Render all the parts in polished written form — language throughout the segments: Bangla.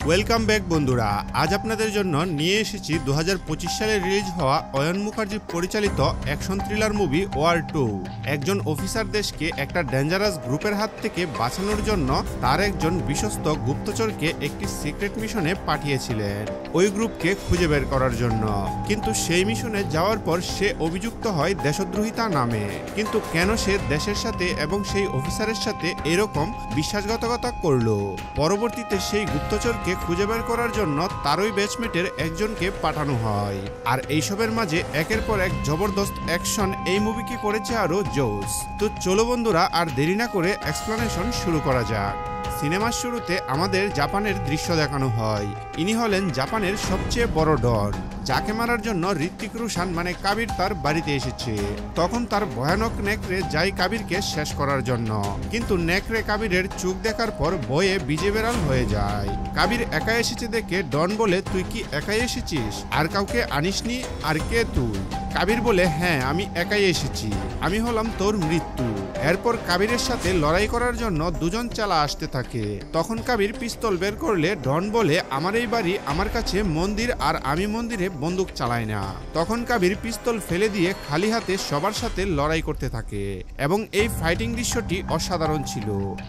ওয়েলকাম ব্যাক বন্ধুরা। আজ আপনাদের জন্য নিয়ে এসেছি 2025 সালে রিলিজ হওয়া অয়ন মুখার্জি পরিচালিত অ্যাকশন থ্রিলার মুভি ওয়ার 2। একজন অফিসার দেশকে একটা ডেঞ্জারাস গ্রুপের হাত থেকে বাঁচানোর জন্য তার একজন বিশ্বস্ত গুপ্তচরকে একটি সিক্রেট মিশনে পাঠিয়েছিলেন, ওই গ্রুপকে খুঁজে বের করার জন্য। কিন্তু সেই মিশনে যাওয়ার পর সে অভিযুক্ত হয় দেশদ্রোহিতা নামে। কিন্তু কেন সে দেশের সাথে এবং সেই অফিসারের সাথে এরকম বিশ্বাসঘাতকতা করলো? পরবর্তীতে সেই গুপ্তচরকে খুঁজে বের করার জন্য তারই ব্যাচমেটের একজনকে পাঠানো হয়। আর এইসবের মাঝে একের পর এক জবরদস্ত অ্যাকশন এই মুভিকে করেছে আরো জোস। তো চলো বন্ধুরা, আর দেরি না করে এক্সপ্লেনেশন শুরু করা যাক। সিনেমার শুরুতে আমাদের জাপানের দৃশ্য দেখানো হয়। ইনি হলেন জাপানের সবচেয়ে বড় ডন, যাকে মারার জন্য ঋত্বিক রোশন মানে কাবির তার বাড়িতে এসেছে। তখন তার ভয়ানক নেকড়ে যায় কাবিরকে শেষ করার জন্য, কিন্তু নেকড়ে কাবিরের চোখ দেখার পর ভয়ে বিজে বেড়াল হয়ে যায়। কাবির একা এসেছে দেখে ডন বলে, তুই কি একাই এসেছিস? আর কাউকে আনিসনি? আর কে তুই? কাবির বলে, হ্যাঁ আমি একাই এসেছি, আমি হলাম তোর মৃত্যু। এরপর কাবিরের সাথে লড়াই করার জন্য দুজন চালা আসতে থাকে। তখন কাবির পিস্তল বের করলে ডন বলে, আমার এই বাড়ি, আমার কাছে মন্দির, আর আমি মন্দিরে বন্দুক চালাই না। তখন কাবির পিস্তল ফেলে দিয়ে খালি হাতে সবার সাথে লড়াই করতে থাকে এবং এই ফাইটিং দৃশ্যটি অসাধারণ ছিল।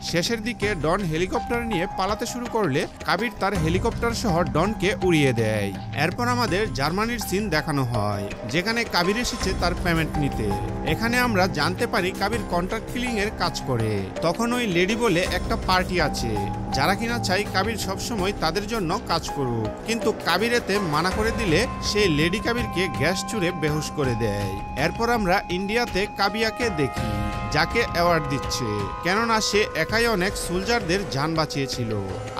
শেষের দিকে ডন হেলিকপ্টার নিয়ে পালাতে শুরু করলে কাবির তার হেলিকপ্টার সহ ডনকে উড়িয়ে দেয়। এরপর আমাদের জার্মানির সিন দেখানো হয়, যেখানে কাবির এসেছে তার পেমেন্ট নিতে। এখানে আমরা জানতে পারি কাবির কন্ট্রাক্ট কিলিং এর কাজ করে। তখন ওই লেডি বলে একটা পার্টি আছে যারা কিনা চাই কাবির সবসময় তাদের জন্য কাজ করুক, কিন্তু কাবির এতে মানা করে দিলে সেই লেডি কাবিরকে গ্যাস ছুড়ে বেহুশ করে দেয়। এরপর আমরা ইন্ডিয়াতে কাবিয়াকে দেখি, যাকে অ্যাওয়ার্ড দিচ্ছে, কেননা সে একাই অনেক সোলজারদের জান বাঁচিয়েছিল।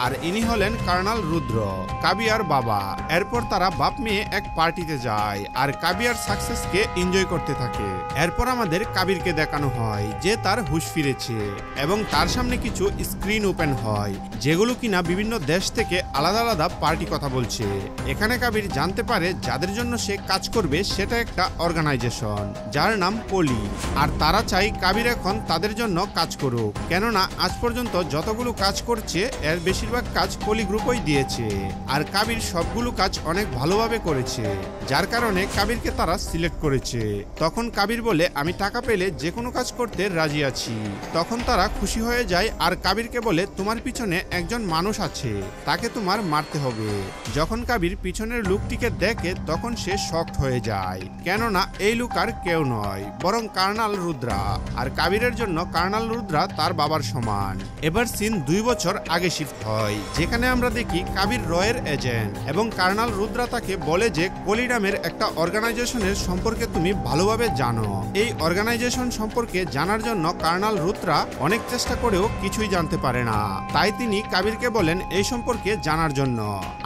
আর ইনি হলেন কর্নেল রুদ্র, কাবিয়ার বাবা। এরপর তারা বাপ মেয়ে এক পার্টিতে যায় আর কাবিয়ার সাকসেসকে এনজয় করতে থাকে। এরপর আমাদের কাবিরকে দেখানো হয় যে তার হুঁশ ফিরেছে এবং তার সামনে কিছু স্ক্রিন ওপেন হয়, যেগুলো কিনা বিভিন্ন দেশ থেকে আলাদা আলাদা পার্টি কথা বলছে। এখানে কাবির জানতে পারে যাদের জন্য সে কাজ করবে সেটা একটা অর্গানাইজেশন যার নাম পলি, আর তারা চাই কাবির এখন তাদের জন্য কাজ করুক, কেননা আজ পর্যন্ত যতগুলো কাজ করছে এর বেশিরভাগ কাজ পলি গ্রুপই দিয়েছে। আর কাবির সবগুলো কাজ অনেক ভালোভাবে করেছে, যার কারণে কাবিরকে তারা সিলেক্ট করেছে। তখন কাবির বলে, আমি টাকা পেলে যে কোনো কাজ করতে রাজি আছি। তখন তারা খুশি হয়ে যায় আর কাবিরকে বলে, তোমার পিছনে একজন মানুষ আছে, তাকে তোমার মারতে হবে। যখন কাবির পিছনের লোকটিকে দেখে তখন সে শকড হয়ে যায়, কেননা এই লোক আর কেউ নয় বরং কর্নেল রুদ্রা। আর কাবিরের জন্য কর্নেল রুদ্রা তার বাবার সমান। এবার সিন 2 বছর আগে শিফট হয়, যেখানে আমরা দেখি কাবির রয়ের এজেন্ট এবং কর্নেল রুদ্রা তাকে বলে যে কলিডামের একটা অর্গানাইজেশনের সম্পর্কে তুমি ভালোভাবে জানো। এই অর্গানাইজেশন সম্পর্কে জানার জন্য কর্নেল রুদ্রা অনেক চেষ্টা করেও কিছুই জানতে পারে না। তাই তিনি কাবিরকে বলেন এই সম্পর্কে জানার জন্য।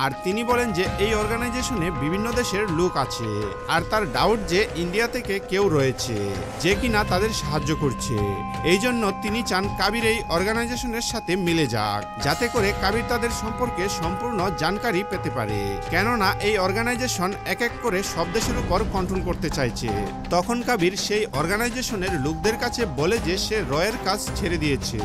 আর তিনি বলেন যে এই অর্গানাইজেশনে বিভিন্ন দেশের লোক আছে আর তার ডাউট যে ইন্ডিয়া থেকে কেউ রয়েছে যে কিনা তাদের সাহায্য করছে। এই জন্য তিনি চান কাবির এই অর্গানাইজেশনের সাথে মিলে যাক, যাতে করে কাবির তাদের সম্পর্কে সম্পূর্ণ জানকারি পেতে পারে, কেননা এই অর্গানাইজেশন এক এক করে সব দেশের উপর কন্ট্রোল করতে চাইছে। তখন কাবির সেই অর্গানাইজেশনের লোকদের কাছে বলে যে সে রয়ের কাজ ছেড়ে দিয়েছে।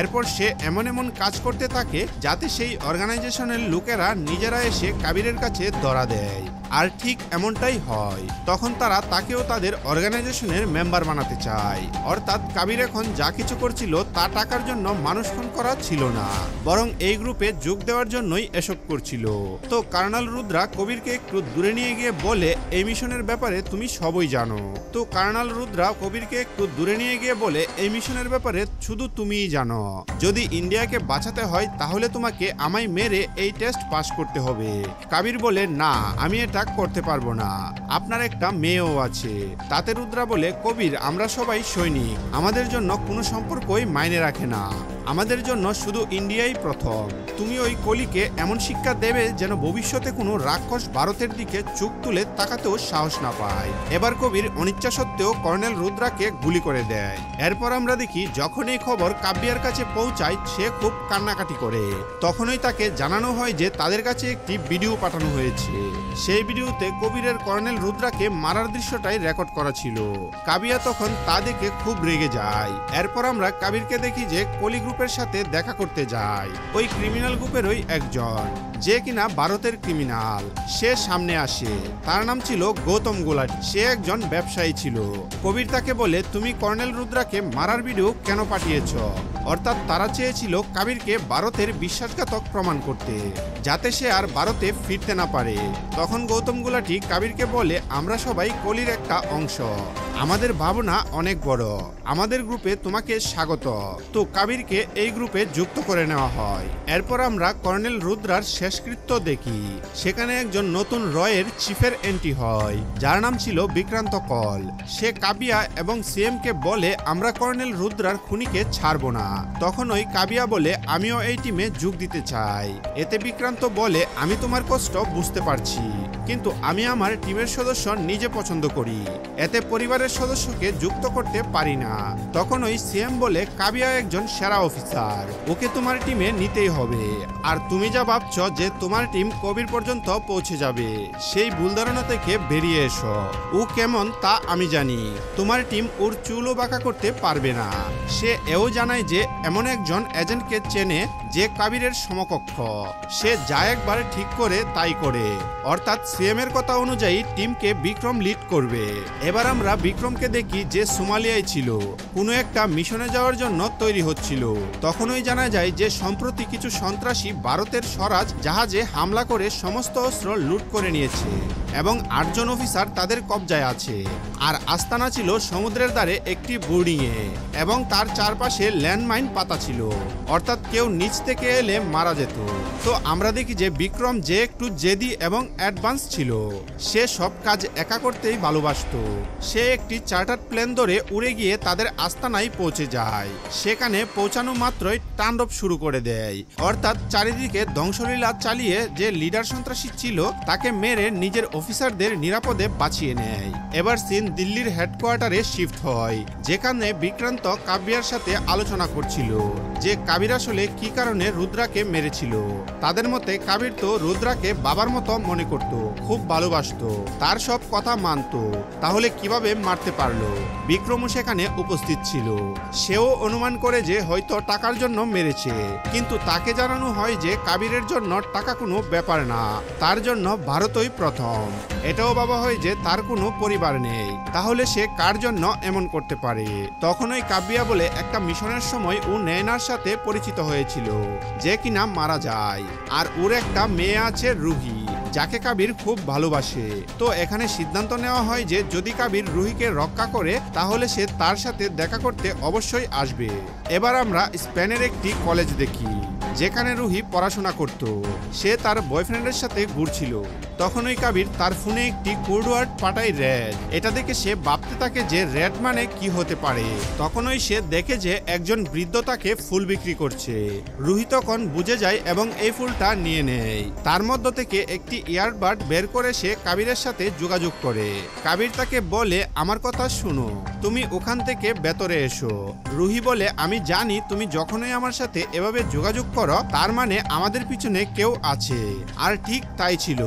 এরপর সে এমন এমন কাজ করতে থাকে যাতে সেই অর্গানাইজেশনের লোকেরা নিজেরা এসে কাবিরের কাছে ধরা দেয়। আর ঠিক এমনটাই হয়। তখন তারা তাকেও তাদের অর্গানাইজেশনের মেম্বার বানাতে চায়, অর্থাৎ কাবির এখন যা কিছু করছিল তা টাকার জন্য মানুষ খুন করা ছিল না, বরং এই গ্রুপে যোগ দেওয়ার জন্যই এসব করছিল। তো কর্নেল রুদ্রা কবিরকে একটু দূরে নিয়ে গিয়ে বলে, এই মিশনের ব্যাপারে তুমি সবই জানো। তো কর্নেল রুদ্রা কবিরকে একটু দূরে নিয়ে গিয়ে বলে, এই মিশনের ব্যাপারে শুধু তুমিই জানো, যদি ইন্ডিয়াকে বাঁচাতে হয় তাহলে তোমাকে আমায় মেরে এই টেস্ট পাস করতে হবে। কাবির বলে, না আমি এটা করতে পারবো না, আপনার একটা মেয়েও আছে। তাতে রুদ্রা বলে, কবির আমরা সবাই সৈনিক, আমাদের জন্য কোনো সম্পর্কই মাইনে রাখে না, আমাদের জন্য শুধু ইন্ডিয়াই প্রথম। তুমি ওই কলিকে এমন শিক্ষা দেবে যেন ভবিষ্যতে কোনো রাক্ষস ভারতের দিকে চোখ তুলে তাকাতেও সাহস না পায়। এবার কবির অনিচ্ছা সত্ত্বেও কর্নেল রুদ্রাকে গুলি করে দেয়। এরপর আমরা দেখি যখন এই খবর কাব্যার কাছে পৌঁছায় সে খুব কান্নাকাটি করে। তখনই তাকে জানানো হয় যে তাদের কাছে একটি ভিডিও পাঠানো হয়েছে। সেই ভিডিওতে কবিরের কর্নেল রুদ্রাকে মারার দৃশ্যটাই রেকর্ড করা ছিল। কাবিয়া তখন তা দেখে খুব রেগে যায়। এরপর আমরা কাবিরকে দেখি যে কলি গ্রুপ গ্রুপের সাথে দেখা করতে যায়। ওই ক্রিমিনাল গ্রুপেরই একজন, যে কিনা ভারতের ক্রিমিনাল, সে সামনে আসে। তার নাম ছিল গৌতম গুলাটি। সে একজন ব্যবসায়ী ছিল। কবির তাকে বলে, তুমি কর্নেল রুদ্রাকে মারার ভিডিও কেন পাঠিয়েছ? অর্থাৎ তারা চেয়েছিল কাবিরকে ভারতের বিশ্বাসঘাতক প্রমাণ করতে, যাতে সে আর ভারতে ফিরতে না পারে। তখন গৌতম গুলাটি কাবিরকে বলে, আমরা সবাই কলির একটা অংশ, আমাদের ভাবনা অনেক বড়, আমাদের গ্রুপে তোমাকে স্বাগত। তো কাবিরকে এই গ্রুপে যুক্ত করে নেওয়া হয়। এরপর আমরা কর্নেল রুদ্রার শেষকৃত্য দেখি। সেখানে একজন নতুন রয়ের চিফের এন্ট্রি হয়, যার নাম ছিল বিক্রান্ত কল। সে কাবিয়া এবং সিএম কে বলে, আমরা কর্নেল রুদ্রার খুনিকে ছাড়ব না। তখন ওই কাবিয়া বলে, আমিও এই টিমে যোগ দিতে চাই। এতে বিক্রান্ত বলে, আমি তোমার কষ্ট বুঝতে পারছি, কিন্তু আমি আমার টিমের সদস্য নিজে পছন্দ করি, এতে পরিবারের সদস্যকে যুক্ত করতে পারি না। তখন ওই সিএম বলে, কাবিয়া একজন সেরা অফিসার, ওকে তোমার টিমে নিতেই হবে। আর তুমি যা ভাবছ যে তোমার টিম কবির পর্যন্ত পৌঁছে যাবে, সেই ভুল ধারণা থেকে বেরিয়ে এসো। ও কেমন তা আমি জানি, তোমার টিম ওর চুলও বাঁকা করতে পারবে না। সে এও জানায় যে এমন একজন এজেন্টকে চেনে যে কাবিরের সমকক্ষ, সে যা একবার ঠিক করে তাই করে। অর্থাৎ সিএম এর কথা অনুযায়ী টিমকে বিক্রম লিড করবে। এবার আমরা বিক্রমকে দেখি যে সোমালিয়ায় ছিল, কোনো একটা মিশনে যাওয়ার জন্য তৈরি হচ্ছিল। তখনই জানা যায় যে সম্প্রতি কিছু সন্ত্রাসী ভারতের স্বরাজ জাহাজে হামলা করে সমস্ত অস্ত্র লুট করে নিয়েছে এবং 8 জন অফিসার তাদের কবজায় আছে। আর আস্তানা ছিল সমুদ্রের ধারে একটি বোর্ডিংয়ে এবং তার চারপাশে ল্যান্ডমাইন পাতা ছিল, অর্থাৎ কেউ নিচ থেকে এলে মারা যেত। তো আমরা দেখি যে বিক্রম যে একটু জেদি এবং অ্যাডভান্স ছিল, সে সব কাজ একা করতেই ভালোবাসতো। সে একটি চার্টার প্লেন ধরে উড়ে গিয়ে তাদের আস্তানায় পৌঁছে যায়। সেখানে পৌঁছানো মাত্রই তাণ্ডব শুরু করে দেয়, অর্থাৎ চারিদিকে ধ্বংসলীলা চালিয়ে যে লিডার সন্ত্রাসী ছিল তাকে মেরে নিজের অফিসারদের নিরাপদে বাঁচিয়ে নেয়। এবার সিন দিল্লির হেডকোয়ার্টারে শিফট হয়, যেখানে বিক্রান্ত কাবিয়ার সাথে আলোচনা করছিল যে কাবির আসলে কি কারণে রুদ্রাকে মেরেছিল। তাদের মতে কাবির তো রুদ্রাকে বাবার মতো মনে করত, খুব ভালোবাসতো, তার সব কথা মানত, তাহলে কিভাবে মারতে পারলো? বিক্রমও সেখানে উপস্থিত ছিল। সেও অনুমান করে যে হয়তো টাকার জন্য মেরেছে, কিন্তু তাকে জানানো হয় যে কাবিরের জন্য টাকা কোনো ব্যাপার না, তার জন্য ভারতই প্রথম। এটাও ভাবা হয় যে তার কোনো পরিবার নেই, তাহলে সে কার জন্য এমন করতে পারে? তখনই কাবিয়া বলে একটা মিশনের সময় ও নয়নার সাথে পরিচিত হয়েছিল, যে কিনা মারা যায়। আর ওর একটা মেয়ে আছে রুহি, যাকে কাবির খুব ভালোবাসে। তো এখানে সিদ্ধান্ত নেওয়া হয় যে যদি কাবির রুহিকে রক্ষা করে তাহলে সে তার সাথে দেখা করতে অবশ্যই আসবে। এবার আমরা স্পেনের একটি কলেজ দেখি, যেখানে রুহি পড়াশোনা করত। সে তার বয়ফ্রেন্ডের সাথে ঘুরছিল। তখনই কাবির তার ফোনে একটি কোড ওয়ার্ড পাঠায় রেড। এটা দেখে সে ভাবতে থাকে যে রেড মানে কি হতে পারে। তখনই সে দেখে যে একজন বৃদ্ধ তাকে ফুল বিক্রি করছে। রুহি তখন বুঝে যায় এবং এই ফুলটা নিয়ে নেয়। তার মধ্য থেকে একটি ইয়ারবাড বের করে সে কাবিরের সাথে যোগাযোগ করে। কাবির তাকে বলে, আমার কথা শুনো, তুমি ওখান থেকে ভেতরে এসো। রুহি বলে, আমি জানি তুমি যখনই আমার সাথে এভাবে যোগাযোগ করো তার মানে আমাদের পিছনে কেউ আছে। আর ঠিক তাই ছিল,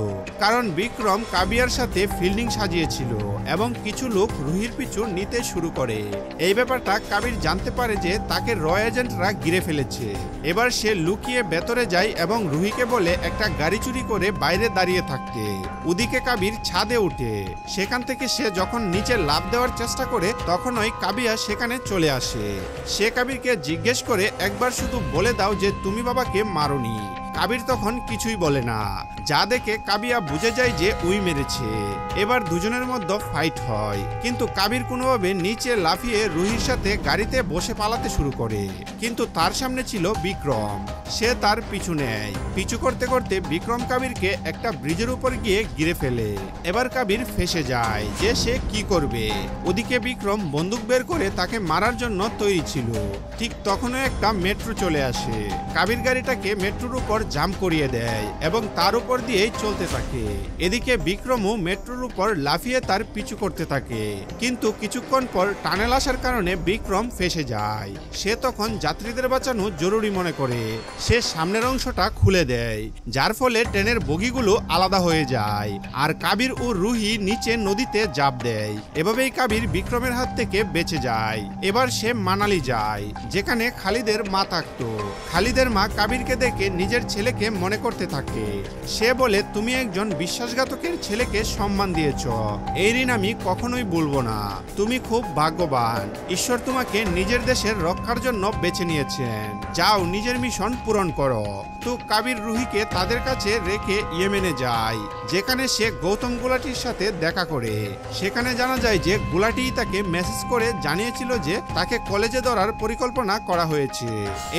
কারণ বিক্রম কাবিয়ার সাথে ফিল্ডিং সাজিয়েছিল এবং কিছু লোক রুহির পিছু নিতে শুরু করে। এই ব্যাপারটা কাবির জানতে পারে যে তাকে র এজেন্টরা ঘিরে ফেলেছে। এবার সে লুকিয়ে ভেতরে যায় এবং রুহিকে বলে একটা গাড়ি চুরি করে বাইরে দাঁড়িয়ে থাকতে। ওদিকে কাবির ছাদে উঠে। সেখান থেকে সে যখন নিচে লাফ দেওয়ার চেষ্টা করে তখনই কাবিয়া সেখানে চলে আসে। সে কাবিরকে জিজ্ঞেস করে, একবার শুধু বলে দাও যে তুমি বাবাকে মারোনি। কাবির তখন কিছুই বলে না, যা দেখে কাবিয়া বুঝে যায় যে উই মেরেছে। এবার দুজনের মধ্যে ফাইট হয়, কিন্তু কাবির কোনোভাবে নিচে লাফিয়ে রুহির সাথে গাড়িতে বসে পালাতে শুরু করে। কিন্তু তার সামনে ছিল বিক্রম। সে তার পিছু নেয়। পিছু করতে করতে বিক্রম কাবিরকে একটা ব্রিজের উপর গিয়ে গিরে ফেলে। এবার কাবির ফেসে যায় যে সে কি করবে। ওদিকে বিক্রম বন্দুক বের করে তাকে মারার জন্য তৈরি ছিল। ঠিক তখনই একটা মেট্রো চলে আসে। কাবির গাড়িটাকে মেট্রোর উপর জাম করিয়ে দেয় এবং তার উপর দিয়েই চলতে থাকে। এদিকে বিক্রমও মেট্রোর উপর লাফিয়ে তার পিছু করতে থাকে, কিন্তু কিছুক্ষণ পর টানেল আসার কারণে বিক্রম ফেঁসে যায়। সে তখন যাত্রীদের বাঁচানো জরুরি মনে করে সে সামনের অংশটা খুলে দেয়, যার ফলে ট্রেনের বগিগুলো আলাদা হয়ে যায় আর কাবির ও রুহি নিচে নদীতে ঝাঁপ দেয়। এভাবেই কাবির বিক্রমের হাত থেকে বেঁচে যায়। এবার সে মানালি যায়, যেখানে খালিদের মা থাকতো। খালিদের মা কাবিরকে দেখে নিজের ছেলেকে মনে করতে থাকে। সে বলে, তুমি একজন বিশ্বাসঘাতকের ছেলেকে সম্মান দিয়েছ, এই ঋণ আমি কখনোই ভুলবো না। তুমি খুব ভাগ্যবান, ঈশ্বর তোমাকে নিজের দেশের রক্ষার জন্য বেছে নিয়েছেন। যাও, নিজের মিশন পূরণ করো। তো কাবির রুহিকে তাদের কাছে রেখে ইয়েমেনে যায়, যেখানে সে গৌতম গুলাটির সাথে দেখা করে। সেখানে জানা যায় যে গুলাটি তাকে মেসেজ করে জানিয়েছিল যে তাকে কলেজে ধরার পরিকল্পনা করা হয়েছে।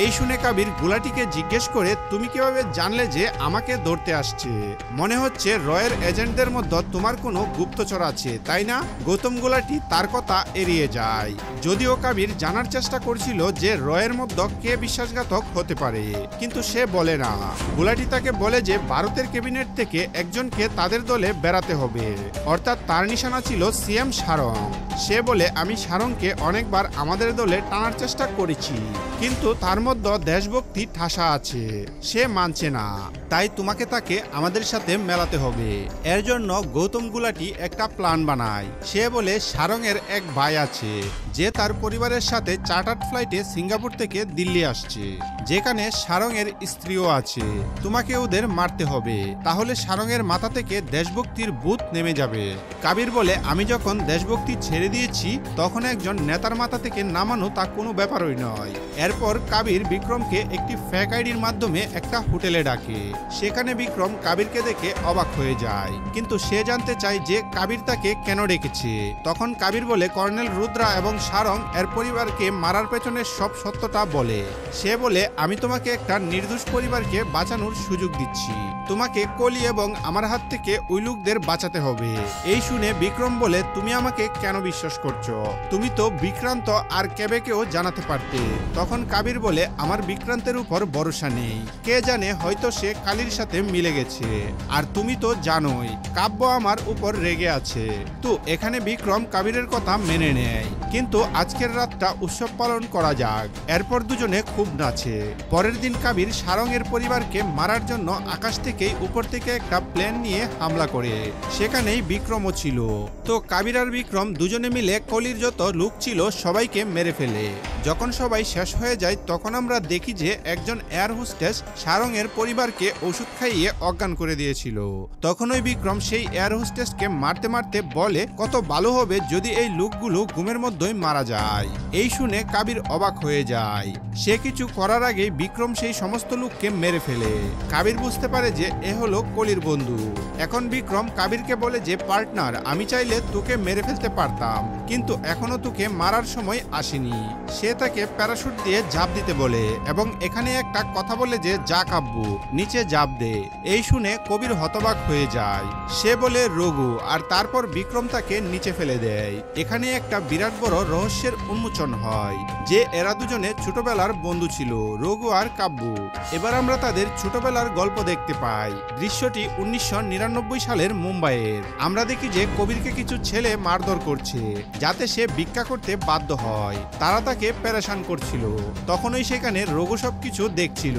এই শুনে কাবির গুলাটিকে জিজ্ঞেস করে, তুমি কিভাবে জানলে যে আমাকে ধরতে আসছে? মনে হচ্ছে রয়ের এজেন্টদের মধ্যে তোমার কোনো গুপ্তচর আছে, তাই না? গৌতম গুলাটি তার কথা এড়িয়ে যায়, যদিও কাবির জানার চেষ্টা করছিল যে রয়ের মধ্যে কে বিশ্বাসঘাতক হতে পারে, কিন্তু সে বলে না। গুলাটি তাকে বলে যে ভারতের ক্যাবিনেট থেকে একজনকে তাদের দলে বেড়াতে হবে, অর্থাৎ তার নিশানা ছিল সিএম সারং। সে বলে, আমি সারংকে অনেকবার আমাদের দলে টানার চেষ্টা করেছি, কিন্তু তার মধ্যে দেশভক্তি ঠাসা আছে, সে মানছে না। তাই তোমাকে তাকে আমাদের সাথে মেলাতে হবে। এর জন্য গৌতম গুলাটি একটা প্ল্যান বানায়। সে বলে, সারংয়ের এক ভাই আছে যে তার পরিবারের সাথে চার্টার্ড ফ্লাইটে সিঙ্গাপুর থেকে দিল্লি আসছে, যেখানে সারংয়ের স্ত্রীও আছে। তোমাকে ওদের মারতে হবে, তাহলে সারংয়ের মাথা থেকে দেশভক্তির ভূত নেমে যাবে। কাবির বলে, আমি যখন দেশভক্তি ছেড়ে দিয়েছি তখন একজন নেতার মাথা থেকে নামানো তা কোনো ব্যাপারই নয়। এরপর কাবির বিক্রমকে একটি ফেক আইডির মাধ্যমে একটা হোটেলে ডাকে। সেখানে বিক্রম কাবিরকে দেখে অবাক হয়ে যায়, কিন্তু সে জানতে চায় যে কাবির তাকে কেন ডেকেছে। তখন কাবির বলে, কর্নেল রুদ্রা এবং সারং এর পরিবারকে মারার পেছনে সব সত্যটা বলে। সে বলে, আমি তোমাকে একটা নির্দোষ পরিবারকে বাঁচানোর সুযোগ দিচ্ছি, তোমাকে কলি এবং আমার হাত থেকে ওই লোকদের বাঁচাতে হবে। এই শুনে বিক্রম বলে, তুমি আমাকে কেন বিশ্বাস করছো? তুমি তো বিক্রান্ত আর কেবেকেও জানাতে পারতে। তখন কাবির বলে, আমার বিক্রান্তের উপর ভরসা নেই, কে জানে হয়তো সে কালীর সাথে মিলে গেছে। আর তুমি তো জানোই কাব্য আমার উপর রেগে আছে। তো এখানে বিক্রম কাবিরের কথা মেনে নেয়, কিন্তু আজকের রাতটা উৎসব পালন করা যাক। এরপর দুজনে খুব নাচে। পরের দিন কাবির সারংয়ের পরিবারকে মারার জন্য আকাশ থেকেই উপর থেকে একটা প্লেন নিয়ে হামলা করে। সেখানেই বিক্রমও ছিল। তো কাবির আর বিক্রম দুজনে মিলে কলির যত লোক ছিল সবাইকে মেরে ফেলে। যখন সবাই শেষ হয়ে যায় তখন আমরা দেখি যে একজন এয়ার হোস্টেস সারংয়ের পরিবারকে ওষুধ খাইয়ে অজ্ঞান করে দিয়েছিল। তখন ওই বিক্রম সেই এয়ার হোস্টেসকে মারতে মারতে বলে, কত ভালো হবে যদি এই লোকগুলো ঘুমের মধ্যেই মারা যায়। এই শুনে কাবির অবাক হয়ে যায়। সে কিছু করার আগে বিক্রম সেই সমস্ত লোককে মেরে ফেলে। কাবির বুঝতে পারে যে এ হলো কলির বন্ধু। এখন বিক্রম কাবিরকে বলে যে, পার্টনার, আমি চাইলে তোকে মেরে ফেলতে পারতাম, কিন্তু এখনো তোকে মারার সময় আসেনি। সে তাকে প্যারাশুট দিয়ে ঝাঁপ দিতে বলে এবং এখানে একটা কথা বলে যে, যা কাব্বু, নিচে ঝাঁপ দে। এই শুনে কবির হতবাক হয়ে যায়। সে বলে রঘু, আর তারপর বিক্রম তাকে নিচে ফেলে দেয়। এখানে একটা বিরাট বড় রহস্যের উন্মোচন হয় যে এরা দুজনে ছোটবেলার বন্ধু ছিল, রঘু আর কাব্বু। এবার আমরা তাদের ছোটবেলার গল্প দেখতে পাই। দৃশ্যটি 1999 সালের মুম্বাইয়ের। আমরা দেখি যে কবিরকে কিছু ছেলে মারধর করছে যাতে সে ভিক্ষা করতে বাধ্য হয়। তারা তাকে পেরেশান করছিল। তখনই সেখানে রঘু সবকিছু দেখছিল।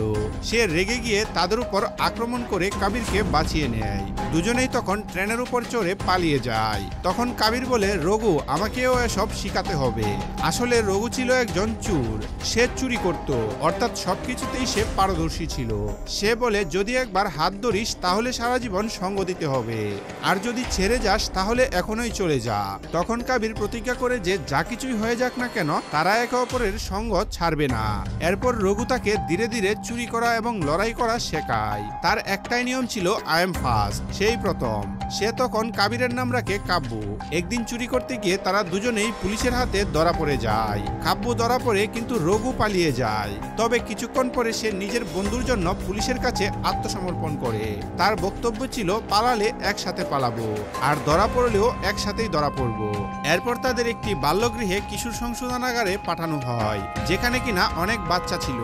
সে রেগে গিয়ে তাদের উপর আক্রমণ করে কাবিরকে বাঁচিয়ে নেয়। দুজনেই তখন ট্রেনের উপর চড়ে পালিয়ে যায়। তখন কাবির বলে, রঘু, আমাকেও এসব শিখাতে হবে। আসলে রঘু ছিল একজন চোর। সে চুরি করত, অর্থাৎ সবকিছুতেই সে পারদর্শী ছিল। সে বলে, যদি একবার হাত ধরিস তাহলে সারা জীবন সঙ্গ দিতে হবে, আর যদি ছেড়ে যাস তাহলে এখনই চলে যা। তখন কাবির প্রতিজ্ঞা করে যে যা কিছুই হয়ে যাক না কেন তারা একে অপরের সঙ্গ ছাড়বে না। এরপর রঘু তাকে ধীরে ধীরে চুরি করা এবং লড়াই করা শেখায়। তার একটাই নিয়ম ছিল, আই এম ফার্স্ট, সেই প্রথম। সে তখন কাবিরের নাম রাখে কাব্য। একদিন চুরি করতে গিয়ে তারা দুজনেই পুলিশের হাতে ধরা পড়ে যায়। কাব্য ধরা পড়ে কিন্তু রঘু পালিয়ে যায়। তবে কিছুক্ষণ পরে সে নিজের বন্ধুর জন্য পুলিশের কাছে আত্মসমর্পণ করে। তার বক্তব্য ছিল পালালে একসাথে পালাবো, আর ধরা পড়লেও একসাথেই ধরা পড়বো। এরপর তাদের একটি বাল্যগৃহে কিশোর সংশোধনাগারে পাঠানো হয়, যেখানে কিনা অনেক বাচ্চা ছিল।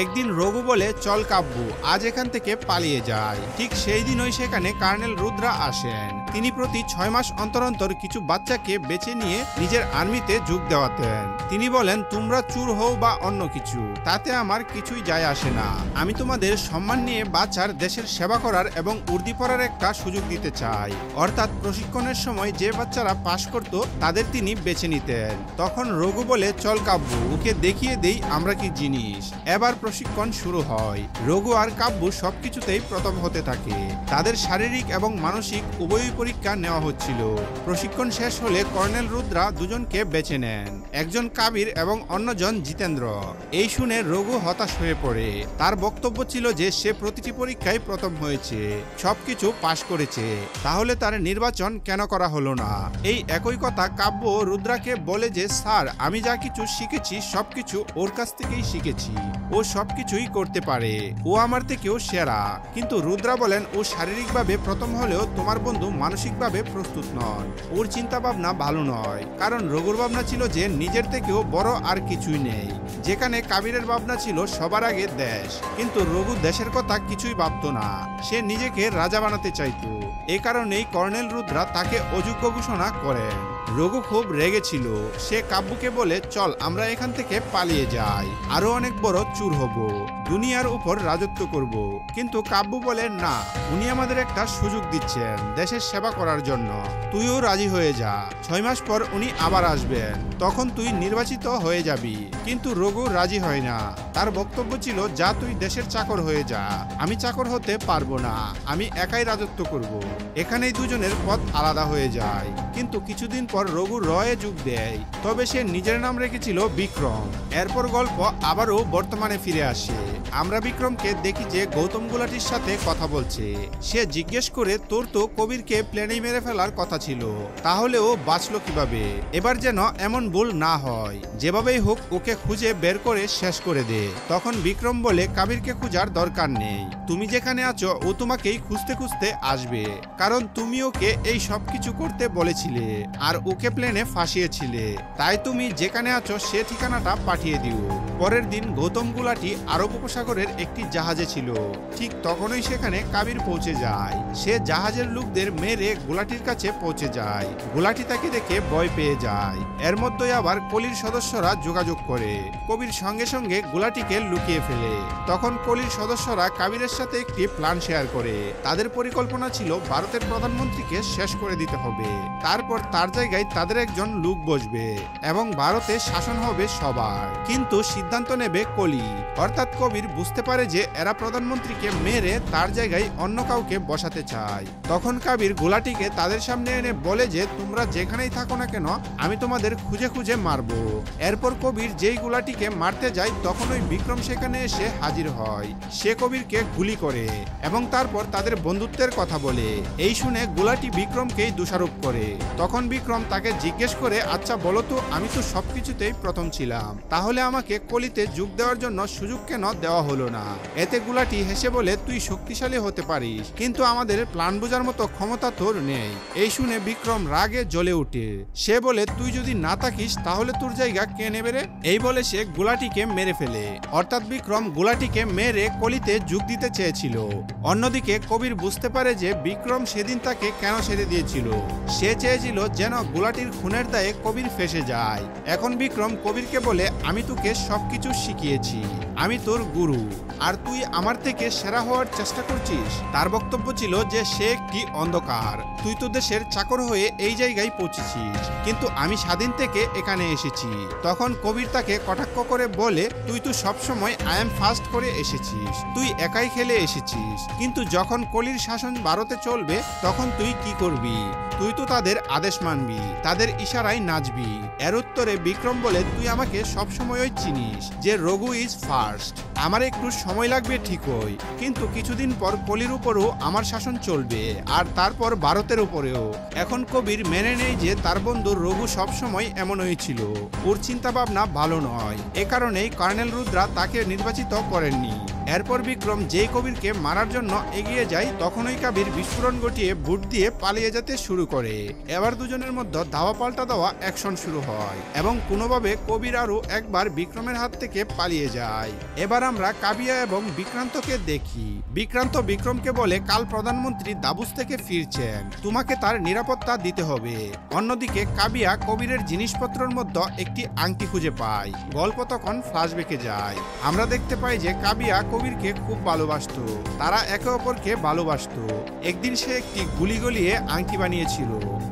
একদিন রঘু বলে, চল কাব্য, আজ এখান থেকে পালিয়ে যায়। ঠিক সেই দিনই সেখানে কর্নেল রুদ্রা আসেন। তিনি প্রতি 6 মাস অন্তর অন্তর কিছু বাচ্চাকে বেছে নিয়ে নিজের আর্মিতে যোগ দেওয়াতেন। তিনি বলেন, তোমরা চোর হও বা অন্য কিছু, তাতে আমার কিছুই যায় আসে না। আমি তোমাদের সম্মান নিয়ে বাচ্চার দেশের সেবা করার এবং উর্দি পড়ার একটা সুযোগ দিতে চাই। অর্থাৎ প্রশিক্ষণের সময় যে বাচ্চারা পাশ করত তাদের তিনি বেছে নিতেন। তখন রঘু বলে, চল কাব্য, ওকে দেখিয়ে দেই আমরা কি জিনিস। এবার প্রশিক্ষণ শুরু হয়। রঘু আর কাব্য সবকিছুতেই প্রথম হতে থাকে। তাদের শারীরিক এবং মানসিক উভয় পরীক্ষা নেওয়া হচ্ছিল। প্রশিক্ষণ শেষ হলে কর্নেল রুদ্রা দুজনকে বেছে নেন, একজন কাবির এবং অন্যজন জিতেন্দ্র। এই শুনে রঘু হতাশ হয়ে পড়ে। তার বক্তব্য ছিল যে সে প্রতিটি পরীক্ষায় প্রথম হয়েছে, সবকিছু পাশ করেছে, তাহলে তার নির্বাচন কেন করা হলো না। এই একই কথা কাব্য রুদ্রাকে বলে যে, স্যার, আমি যা কিছু শিখেছি সবকিছু ওর কাছ থেকেই শিখেছি, ও সবকিছুই করতে পারে, ও আমার থেকেও সেরা। কিন্তু রুদ্রা বলেন, ও শারীরিকভাবে প্রথম হলেও তোমার বন্ধু মানসিকভাবে প্রস্তুত নন। ওর চিন্তা ভাবনা ভালো নয়, কারণ রঘুর ভাবনা ছিল যে নিজের থেকেও বড় আর কিছুই নেই, যেখানে কাবিরের ভাবনা ছিল সবার আগে দেশ। কিন্তু রঘু দেশের কথা কিছুই ভাবতো না, সে নিজেকে রাজা বানাতে চাইতো। এ কারণেই কর্নেল রুদ্রা তাকে অযোগ্য ঘোষণা করেন। রঘু খুব রেগেছিল। সে কাব্যকে বলে, চল আমরা এখান থেকে পালিয়ে যাই, আরো অনেক বড় চোর হব, দুনিয়ার উপর রাজত্ব করব। কিন্তু কাব্য বলে, না, উনি আমাদের একটা সুযোগ দিচ্ছেন দেশের সেবা করার জন্য, তুইও রাজি হয়ে যা। 6 মাস পর উনি আবার আসবেন, তখন তুই নির্বাচিত হয়ে যাবি। কিন্তু রঘু রাজি হয় না। তার বক্তব্য ছিল, যা তুই দেশের চাকর হয়ে যা, আমি চাকর হতে পারবো না, আমি একাই রাজত্ব করব। এখানেই দুজনের পথ আলাদা হয়ে যায়। কিন্তু কিছুদিন পর রঘু রয়ে যোগ দেয়, তবে সে নিজের নাম রেখেছিল বিক্রম। এরপর গল্প আবারও বর্তমানে ফিরে আসে। আমরা বিক্রমকে দেখি যে গৌতম গুলাটির সাথে কথা বলছে। সে জিজ্ঞেস করে, তোর তো কবিরকে প্লেনেই মেরে ফেলার কথা ছিল, তাহলে ও বাঁচলো কিভাবে? এবার যেন এমন ভুল না হয়, যেভাবেই হোক ওকে খুঁজে বের করে শেষ করে দে। তখন বিক্রম বলে, কাবিরকে খোঁজার দরকার নেই, তুমি যেখানে আছো ও তোমাকেই খুঁজতে খুঁজতে আসবে, কারণ তুমি ওকে এই সবকিছু করতে বলেছিলে আর ওকে প্লেনে ফাঁসিয়েছিলে, তাই তুমি যেখানে আছো সে ঠিকানাটা পাঠিয়ে দিও। পরের দিন গৌতম গুলাটি আরব উপসাগরের একটি জাহাজে ছিল। ঠিক তখনই সেখানে কাবির পৌঁছে যায়। সে জাহাজের লোকদের মেরে গুলাটির কাছে পৌঁছে যায়। গুলাটি তাকে দেখে ভয় পেয়ে যায়। এর মধ্যে আবার কলির সদস্যরা যোগাযোগ করে। কবির সঙ্গে সঙ্গে গুলাটিকে লুকিয়ে ফেলে। তখন কলির সদস্যরা কাবিরের সাথে একটি প্ল্যান শেয়ার করে। তাদের পরিকল্পনা ছিল ভারতের প্রধানমন্ত্রীকে শেষ করে দিতে হবে, তারপর তার জায়গায় তাদের একজন লোক বসবে এবং ভারতে শাসন হবে সবার। কিন্তু সিদ্ধান্ত নেবে কলি, অর্থাৎ কবির বুঝতে পারে যে এরা প্রধানমন্ত্রীকে মেরে তার জায়গায় অন্য কাউকে বসাতে চায়। তখন কাবির গোলাটিকে তাদের সামনে এনে বলে যে, তোমরা যেখানেই থাকো না কেন আমি তোমাদের খুঁজে খুঁজে মারবো। এরপর কবির যেই গোলাটিকে মারতে যায় তখন ওই বিক্রম সেখানে এসে হাজির হয়। সে কবিরকে গুলি করে এবং তারপর তাদের বন্ধুত্বের কথা বলে। এই শুনে গোলাটি বিক্রমকেই দোষারোপ করে। তখন বিক্রম তাকে জিজ্ঞেস করে, আচ্ছা বলো তো, আমি তো সবকিছুতেই প্রথম ছিলাম, তাহলে আমাকে কলিতে যোগ দেওয়ার জন্য সুযোগ কেন দেওয়া হলো না? এতে গোলাটি হেসে বলে, তুই শক্তিশালী হতে পারিস, কিন্তু আমাদের প্ল্যান বোঝার মতো ক্ষমতা তোর নেই। এই শুনে বিক্রম রাগে জ্বলে ওঠে। সে বলে, তুই যদি না থাকিস তাহলে তোর জায়গা কে নেবে রে? এই বলে সে গোলাটিকে মেরে ফেলে। অর্থাৎ বিক্রম গোলাটিকে মেরে কলিতে যোগ দিতে চেয়েছিল। অন্যদিকে কবির বুঝতে পারে যে বিক্রম সেদিন তাকে কেন ছেড়ে দিয়েছিল। সে চেয়েছিল যেন গোলাটির খুনের দায়ে কবির ফেঁসে যায়। এখন বিক্রম কবিরকে বলে, আমি তোকে সবকিছু শিখিয়েছি, আমি তোর গুরু, আর তুই আমার থেকে সেরা হওয়ার চেষ্টা করছিস। তার বক্তব্য ছিল যে সে একটি অন্ধকার, তুই তো দেশের চাকর হয়ে এই জায়গায় পৌঁছেছিস, কিন্তু আমি স্বাধীন থেকে এখানে এসেছি। তখন কবির তাকে কটাক্ষ করে বলে, তুই তো সবসময় আই এম ফার্স্ট করে এসেছিস, তুই একাই খেলে এসেছিস, কিন্তু যখন কলির শাসন ভারতে চলবে তখন তুই কি করবি? তুই তো তাদের আদেশ মানবি, তাদের ইশারায় নাচবি। এর উত্তরে বিক্রম বলে, তুই আমাকে সবসময়ই চিনিস যে রঘু ইজ ফার্স্ট। আমার একটু সময় লাগবে ঠিকই, কিন্তু কিছুদিন পর কলির উপরও আমার শাসন চলবে, আর তারপর ভারতের উপরেও। এখন কবির মেনে নেই যে তার বন্ধু রঘু সবসময় এমন হয়েছিল, ওর চিন্তা ভাবনা ভালো নয়। এ কারণেই কর্নেল রুদ্রা তাকে নির্বাচিত করেননি। এরপর বিক্রম যেই কবিরকে মারার জন্য এগিয়ে যায়, তখনই কবির বিস্ফোরণ ঘটিয়ে বুট দিয়ে পালিয়ে যেতে শুরু করে। এবার দুজনের মধ্যে ধাওয়া পাল্টা দেওয়া অ্যাকশন শুরু হয় এবং কোনোভাবে কবির আরও একবার বিক্রমের হাত থেকে পালিয়ে যায়। এবার আমরা কাবিয়া এবং বিক্রান্তকে দেখি। বিক্রান্ত বিক্রমকে বলে, কাল প্রধানমন্ত্রী দাবুস থেকে ফিরছেন, তোমাকে তার নিরাপত্তা দিতে হবে। অন্যদিকে কাবিয়া কবিরের জিনিসপত্রের মধ্যে একটি আংটি খুঁজে পায়। গল্প তখন ফ্ল্যাশব্যাকে যায়। আমরা দেখতে পাই যে কাবিয়া কবিরকে খুব ভালোবাসতো, তারা একে অপরকে ভালোবাসতো। একদিন সে একটি গুলি গলিয়ে আংটি বানিয়েছিল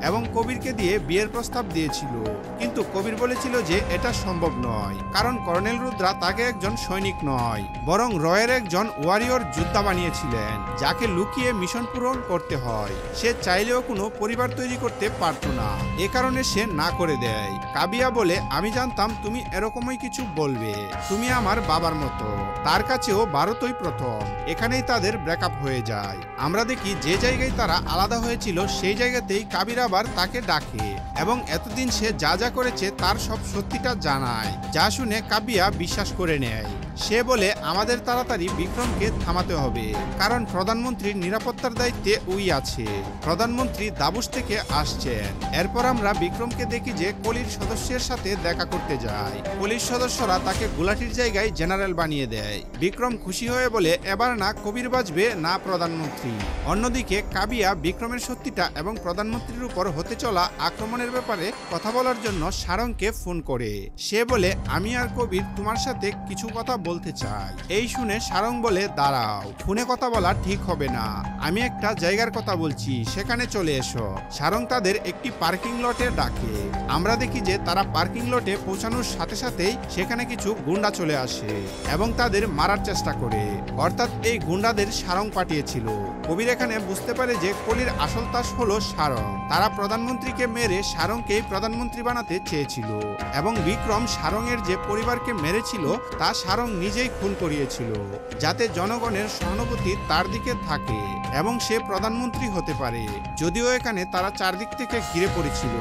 এবং কবিরকে দিয়ে বিয়ের প্রস্তাব দিয়েছিল, কিন্তু কবির বলেছিল যে এটা সম্ভব নয়, কারণ কর্নেল রুদ্রা তাকে একজন সৈনিক নয়, বরং রয়ের একজন ওয়ারিয়র যোদ্ধা বানিয়েছিলেন, যাকে লুকিয়ে মিশন পূরণ করতে হয়। সে চাইলেও কোনো পরিবার তৈরি করতে পারত না, এ কারণে সে না করে দেয়। কাবিয়া বলে, আমি জানতাম তুমি এরকমই কিছু বলবে, তুমি আমার বাবার মতো। তার কাছেও ভারতই প্রথম। এখানেই তাদের ব্রেকআপ হয়ে যায়। আমরা দেখি যে জায়গায় তারা আলাদা হয়েছিল সেই জায়গাতেই কাবির আবার তাকে ডাকে এবং এতদিন সে যা যা করেছে তার সব সত্যিটা জানায়, যা শুনে কাবিয়া বিশ্বাস করে নেয়। সে বলে, আমাদের তাড়াতাড়ি বিক্রমকে থামাতে হবে, কারণ প্রধানমন্ত্রীর নিরাপত্তার দায়িত্বে ওই আছে। প্রধানমন্ত্রী দাবুস থেকে আসছেন। এরপর আমরা বিক্রমকে দেখি যে কলির সদস্যের সাথে দেখা করতে যায়। কলির সদস্যরা তাকে গুলাটির জায়গায় জেনারেল বানিয়ে দেয়। বিক্রম খুশি হয়ে বলে, এবার না কবির বাঁচবে না প্রধানমন্ত্রী। অন্যদিকে কাবিয়া বিক্রমের সত্যিটা এবং প্রধানমন্ত্রীর উপর হতে চলা আক্রমণের ব্যাপারে কথা বলার জন্য সারংকে ফোন করে। সে বলে, আমি আর কবির তোমার সাথে কিছু কথা বলতে চাই। এই শুনে সারং বলে, দাঁড়াও, ফোনে কথা বলা ঠিক হবে না, আমি একটা জায়গার কথা বলছি, সেখানে চলে এসো। সারং তাদের একটি পার্কিং লটে ডাকে। আমরা দেখি যে তারা পার্কিং লটে পৌঁছানোর সাথে সাথেই সেখানে কিছু গুন্ডা চলে আসে এবং তাদের মারার চেষ্টা করে, অর্থাৎ এই গুন্ডাদের সারং পাঠিয়েছিল। কবির এখানে বুঝতে পারে যে কলির আসল তাস হলো সারং। তারা প্রধানমন্ত্রীকে মেরে সারংকেই প্রধানমন্ত্রী বানাতে চেয়েছিল এবং বিক্রম সারংয়ের যে পরিবারকে মেরেছিল তা সারং নিজেই খুন করিয়েছিল, যাতে জনগণের সহানুভূতি তার দিকে থাকে এবং সে প্রধানমন্ত্রী হতে পারে। যদিও এখানে তারা চারদিক থেকে ঘিরে পড়েছিল,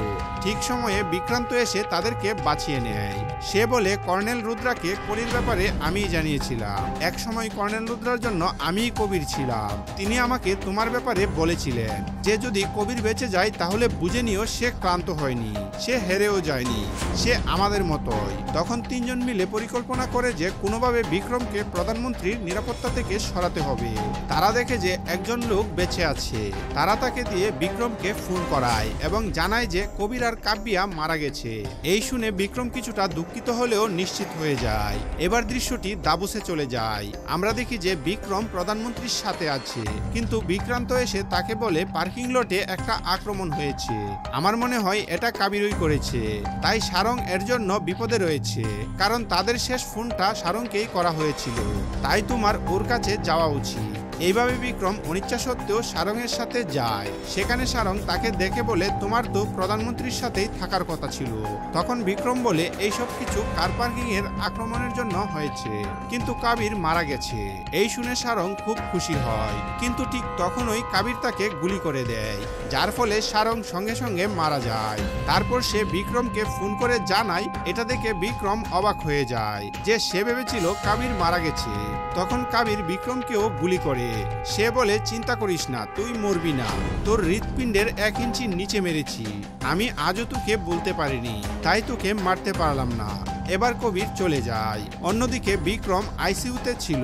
ঠিক সময়ে বিক্রান্ত এসে তাদেরকে বাঁচিয়ে নেয়। সে বলে, কর্নেল রুদ্রাকে কলির ব্যাপারে আমিই জানিয়েছিলাম। এক সময় কর্নেল রুদ্রার জন্য আমিই কবির ছিলাম। তিনি আমাকে তোমার ব্যাপারে বলেছিলেন যে যদি কবির বেঁচে যায় তাহলে বুঝে নিও সে ক্লান্ত হয়নি, সে হেরেও যায়নি, সে আমাদের মতোই। তখন তিনজন মিলে পরিকল্পনা করে যে কোনোভাবে বিক্রমকে প্রধানমন্ত্রীর নিরাপত্তা থেকে সরাতে হবে। তারা দেখে যে একজন লোক বেঁচে আছে। তারা তাকে দিয়ে বিক্রমকে ফোন করায় এবং জানায় যে কবির আর কাব্যা মারা গেছে। এই শুনে বিক্রম কিছুটা দুঃখিত হলেও নিশ্চিত হয়ে যায়। এবার দৃশ্যটি দাবুসে চলে যায়। আমরা দেখি যে বিক্রম প্রধানমন্ত্রীর সাথে আছে, কিন্তু বিক্রান্ত এসে তাকে বলে, পার্কিং লটে একটা আক্রমণ হয়েছে, আমার মনে হয় এটা কাবিরই করেছে, তাই সারং এর জন্য বিপদে রয়েছে, কারণ তাদের শেষ ফোনটা সারংকেই করা হয়েছিল, তাই তোমার ওর কাছে যাওয়া উচিত। এইভাবে বিক্রম অনিচ্ছা সত্ত্বেও সারংয়ের সাথে যায়। সেখানে সারং তাকে দেখে বলে, তোমার তো প্রধানমন্ত্রীর সাথেই থাকার কথা ছিল। তখন বিক্রম বলে, এইসব কিছু কার পার্কিং এর আক্রমণের জন্য হয়েছে, কিন্তু কাবির মারা গেছে। এই শুনে সারং খুব খুশি হয়, কিন্তু ঠিক তখনই কাবির তাকে গুলি করে দেয়, যার ফলে সারং সঙ্গে সঙ্গে মারা যায়। তারপর সে বিক্রমকে ফোন করে জানায়। এটা দেখে বিক্রম অবাক হয়ে যায় যে সে ভেবেছিল কাবির মারা গেছে। তখন কাবির বিক্রমকেও গুলি করে। সে বলে, চিন্তা করিস না, তুই মরবি না, তোর হৃৎপিণ্ডের 1 ইঞ্চি নিচে মেরেছি, আমি আজও তোকে বলতে পারিনি, তাই তোকে মারতে পারলাম না। এবার কবির চলে যায়। অন্যদিকে বিক্রম আইসিইউতে ছিল।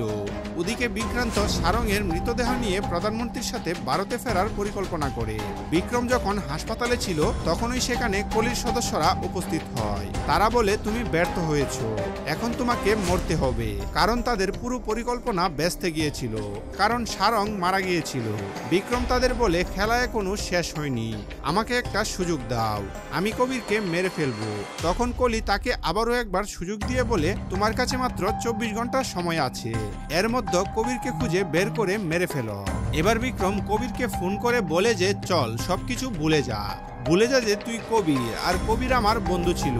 ওদিকে বিক্রান্ত সারংয়ের মৃতদেহ নিয়ে প্রধানমন্ত্রীর সাথে ভারতে ফেরার পরিকল্পনা করে। বিক্রম যখন হাসপাতালে ছিল তখনই সেখানে কলির সদস্যরা উপস্থিত হয়। তারা বলে, তুমি ব্যর্থ হয়েছ, এখন তোমাকে মরতে হবে, কারণ তাদের পুরো পরিকল্পনা ব্যস্তে গিয়েছিল, কারণ সারং মারা গিয়েছিল। বিক্রম তাদের বলে, খেলা এখনো শেষ হয়নি, আমাকে একটা সুযোগ দাও, আমি কবিরকে মেরে ফেলবো। তখন কলি তাকে আবারও একবার সুযোগ দিয়ে বলে, তোমার কাছে মাত্র 24 ঘন্টা সময় আছে, এর মধ্যে কবিরকে খুঁজে বের করে মেরে ফেলো। এবার বিক্রম কবিরকে ফোন করে বলে যে চল, সবকিছু ভুলে যা, ভুলে যা যে তুই কবির, আর কবির আমার বন্ধু ছিল।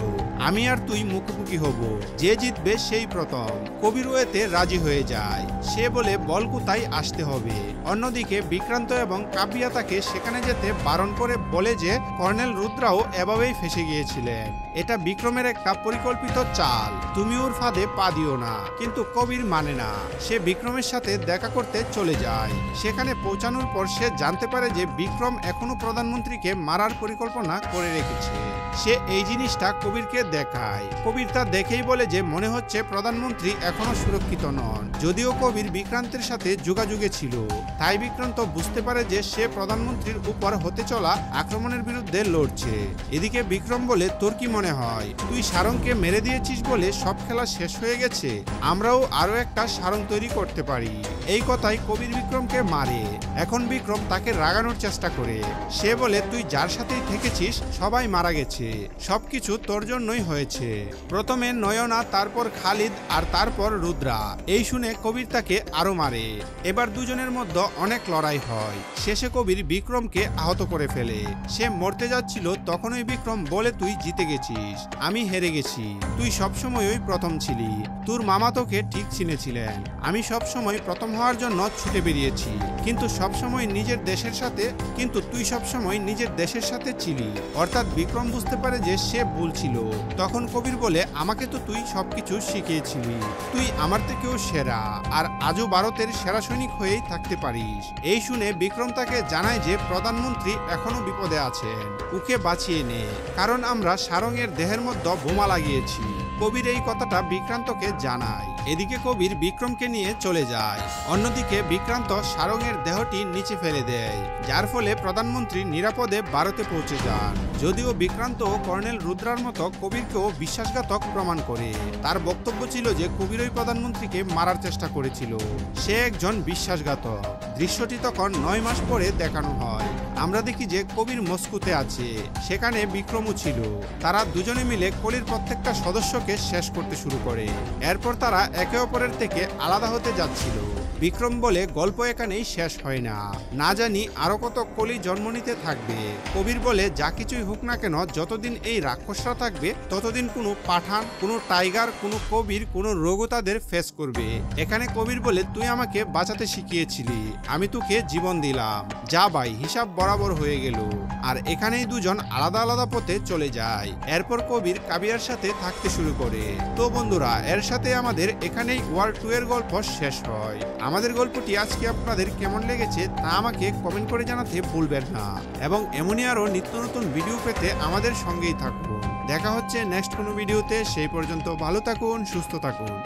আমি আর তুই মুখোমুখি হব, যে জিতবে সেই প্রথম। কবির এতে রাজি হয়ে যায়। সে বলে বল কোথায় আসতে হবে। অন্যদিকে বিক্রান্ত এবং কাব্যা তাকে সেখানে যেতে বারণ করে বলে যে কর্নেল রুদ্রাও এভাবেই ফেসে গিয়েছিলেন। এটা বিক্রমের একটা পরিকল্পিত চাল, তুমি ওর ফাঁদে পা দিও না। কিন্তু কবির মানে না, সে বিক্রমের সাথে দেখা করতে চলে যায়। সেখানে পৌঁছানোর পর সে জানতে পারে যে বিক্রম এখনো প্রধানমন্ত্রীকে মারার পরিকল্পনা করে রেখেছে। সে এই জিনিসটা কবিরকে দেখায়। কবির তা দেখেই বলে যে মনে হচ্ছে প্রধানমন্ত্রী এখনো সুরক্ষিত নন। যদিও কবির বিক্রান্তের সাথে যোগাযোগে ছিল, তাই বিক্রান্ত বুঝতে পারে যে সে প্রধানমন্ত্রীর উপর হতে চলা আক্রমণের বিরুদ্ধে লড়ছে। এদিকে বিক্রম বলে, তোর কি মনে হয় তুই সারংকে মেরে দিয়েছিস বলে সব খেলা শেষ হয়ে গেছে? আমরাও আরো একটা সারং তৈরি করতে পারি। এই কথাই কবির বিক্রমকে মারে। এখন বিক্রম তাকে রাগানোর চেষ্টা করে। সে বলে, তুই যার সাথেই থেকেছিস সবাই মারা গেছে, সবকিছু তোর জন্যই হয়েছে। প্রথমে নয়না, তারপর খালিদ, আর তারপর রুদ্রা। এই শুনে কবির তাকে আরো মারে। এবার দুজনের মধ্যে অনেক লড়াই হয়। শেষে কবির বিক্রমকে আহত করে ফেলে। সে মরতে যাচ্ছিল, তখনই বিক্রম বলে, তুই জিতে গেছিস, আমি হেরে গেছি। তুই সবসময়ই প্রথম ছিলি, তোর মামা তোকে ঠিক চিনেছিলেন। আমি সবসময় প্রথম হওয়ার জন্য ছুটে বেরিয়েছি, কিন্তু তুই সবসময় নিজের দেশের সাথে ছিলি। অর্থাৎ বিক্রম বুঝতে পারে যে সে ভুল ছিল। তখন কবির বলে, আমাকে তো তুই সবকিছু শিখিয়েছিলি, তুই আমার থেকেও সেরা, আর আজও ভারতের সেরা সৈনিক হয়েই থাকতে পারিস। এই শুনে বিক্রম তাকে জানায় যে প্রধানমন্ত্রী এখনো বিপদে আছেন, ওকে বাঁচিয়ে নে, কারণ আমরা সারংয়ের দেহের মধ্যে বোমা লাগিয়েছি। কবির এই কথাটা বিক্রান্তকে জানায়। এদিকে কবির বিক্রমকে নিয়ে চলে যায়। অন্যদিকে বিক্রান্ত সারংয়ের দেহটি নিচে ফেলে দেয়, যার ফলে প্রধানমন্ত্রী নিরাপদে ভারতে পৌঁছে যান। যদিও বিক্রান্ত ও কর্নেল রুদ্রার মতো কবিরকেও বিশ্বাসঘাতক প্রমাণ করে। তার বক্তব্য ছিল যে কবির ওই প্রধানমন্ত্রীকে মারার চেষ্টা করেছিল, সে একজন বিশ্বাসঘাতক। দৃশ্যটি তখন 9 মাস পরে দেখানো হয়। আমরা দেখি যে কবির মস্কোতে আছে, সেখানে বিক্রমও ছিল। তারা দুজনে মিলে কলির প্রত্যেকটা সদস্যকে শেষ করতে শুরু করে। এরপর তারা একে অপরের থেকে আলাদা হতে যাচ্ছিল। বিক্রম বলে, গল্প এখানেই শেষ হয় না, না জানি আরো কত কলি জন্ম নিতে থাকবে। কবির বলে, যা কিছুই হোক না কেন, যতদিন এই রাক্ষসরা থাকবে ততদিন কোনো পাঠান, কোনো টাইগার, কোনো কবির, কোনো রোগও তাদের ফেস করবে। এখানে কবির বলে, তুই আমাকে বাঁচাতে শিখিয়েছিলি, আমি তোকে জীবন দিলাম, যা ভাই, হিসাব বরাবর হয়ে গেল। আর এখানেই দুজন আলাদা আলাদা পথে চলে যায়। এরপর কবির কাবিয়ার সাথে থাকতে শুরু করে। তো বন্ধুরা, এর সাথে আমাদের এখানেই ওয়ার 2 এর গল্প শেষ হয়। আমাদের গল্পটি আজকে আপনাদের কেমন লেগেছে তা আমাকে কমেন্ট করে জানাতে ভুলবেন না, এবং এমনই আরো নিত্য নতুন ভিডিও পেতে আমাদের সঙ্গেই থাকুন। দেখা হচ্ছে নেক্সট কোনো ভিডিওতে। সেই পর্যন্ত ভালো থাকুন, সুস্থ থাকুন।